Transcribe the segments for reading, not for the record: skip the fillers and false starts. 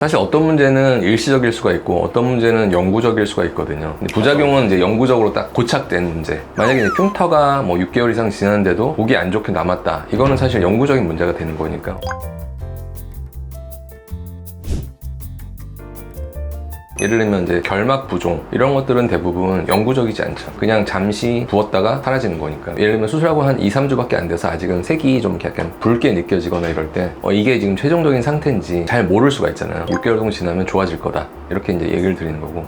사실 어떤 문제는 일시적일 수가 있고 어떤 문제는 영구적일 수가 있거든요. 근데 부작용은 이제 영구적으로 딱 고착된 문제. 만약에 흉터가 뭐 6개월 이상 지났는데도 보기 안 좋게 남았다. 이거는 사실 영구적인 문제가 되는 거니까. 예를 들면 이제 결막 부종 이런 것들은 대부분 영구적이지 않죠. 그냥 잠시 부었다가 사라지는 거니까. 예를 들면 수술하고 한 2, 3주밖에 안 돼서 아직은 색이 좀 약간 붉게 느껴지거나 이럴 때 이게 지금 최종적인 상태인지 잘 모를 수가 있잖아요. 6개월 정도 지나면 좋아질 거다. 이렇게 이제 얘기를 드리는 거고.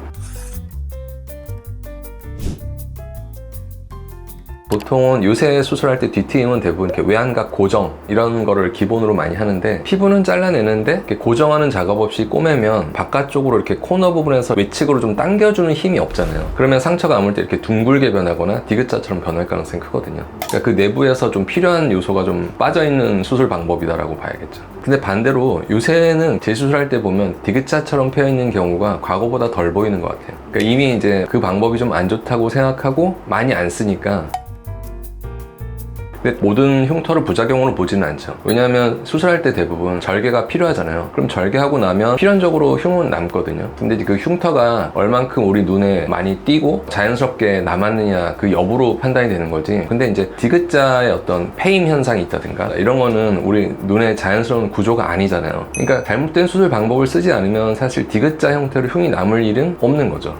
보통은 요새 수술할 때 뒤트임은 대부분 이렇게 외안각 고정 이런 거를 기본으로 많이 하는데, 피부는 잘라내는데 이렇게 고정하는 작업 없이 꼬매면 바깥쪽으로 이렇게 코너 부분에서 외측으로 좀 당겨주는 힘이 없잖아요. 그러면 상처가 아물 때 이렇게 둥글게 변하거나 디귿자처럼 변할 가능성이 크거든요. 그러니까 그 내부에서 좀 필요한 요소가 좀 빠져있는 수술 방법이다라고 봐야겠죠. 근데 반대로 요새는 재수술할 때 보면 디귿자처럼 펴있는 경우가 과거보다 덜 보이는 것 같아요. 그러니까 이미 이제 그 방법이 좀 안 좋다고 생각하고 많이 안 쓰니까. 근데 모든 흉터를 부작용으로 보지는 않죠. 왜냐하면 수술할 때 대부분 절개가 필요하잖아요. 그럼 절개하고 나면 필연적으로 흉은 남거든요. 근데 그 흉터가 얼만큼 우리 눈에 많이 띄고 자연스럽게 남았느냐 그 여부로 판단이 되는 거지. 근데 이제 디귿자의 어떤 패임 현상이 있다든가 이런 거는 우리 눈에 자연스러운 구조가 아니잖아요. 그러니까 잘못된 수술 방법을 쓰지 않으면 사실 디귿자 형태로 흉이 남을 일은 없는 거죠.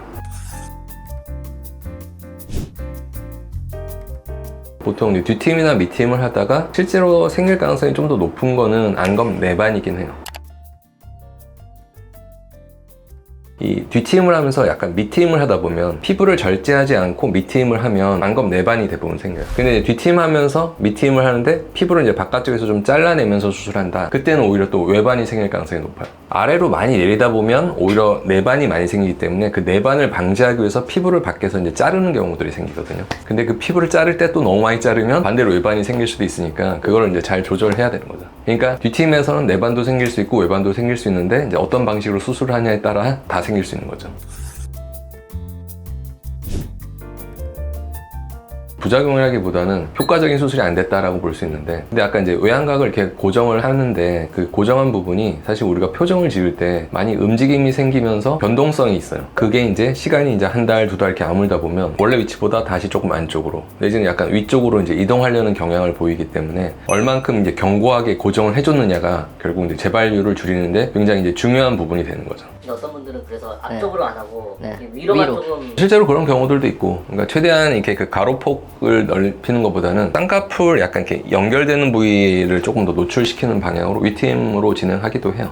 보통 뒤트임이나 밑트임을 하다가 실제로 생길 가능성이 좀 더 높은 거는 안검 내반이긴 해요. 이 뒤트임을 하면서 약간 밑트임을 하다 보면 피부를 절제하지 않고 밑트임을 하면 안검 내반이 대부분 생겨요. 근데 뒤트임 하면서 밑트임을 하는데 피부를 이제 바깥쪽에서 좀 잘라내면서 수술한다. 그때는 오히려 또 외반이 생길 가능성이 높아요. 아래로 많이 내리다 보면 오히려 내반이 많이 생기기 때문에 그 내반을 방지하기 위해서 피부를 밖에서 이제 자르는 경우들이 생기거든요. 근데 그 피부를 자를 때 또 너무 많이 자르면 반대로 외반이 생길 수도 있으니까 그거를 이제 잘 조절해야 되는 거죠. 그러니까 뒤트임에서는 내반도 생길 수 있고 외반도 생길 수 있는데 이제 어떤 방식으로 수술을 하냐에 따라 다 생길 수 있는 거죠. 부작용이라기보다는 효과적인 수술이 안 됐다라고 볼 수 있는데, 근데 아까 이제 외안각을 이렇게 고정을 하는데 그 고정한 부분이 사실 우리가 표정을 지을 때 많이 움직임이 생기면서 변동성이 있어요. 그게 이제 시간이 이제 한 달, 두 달 이렇게 아물다 보면 원래 위치보다 다시 조금 안쪽으로 내지는 약간 위쪽으로 이제 이동하려는 경향을 보이기 때문에 얼만큼 이제 견고하게 고정을 해줬느냐가 결국 이제 재발률을 줄이는데 굉장히 이제 중요한 부분이 되는 거죠. 근데 어떤 분들은 그래서 앞쪽으로 안 하고 네. 위로만 위로. 조금 실제로 그런 경우들도 있고, 그러니까 최대한 이렇게 그 가로폭을 넓히는 것보다는 쌍꺼풀 약간 이렇게 연결되는 부위를 조금 더 노출시키는 방향으로 위트임으로 진행하기도 해요.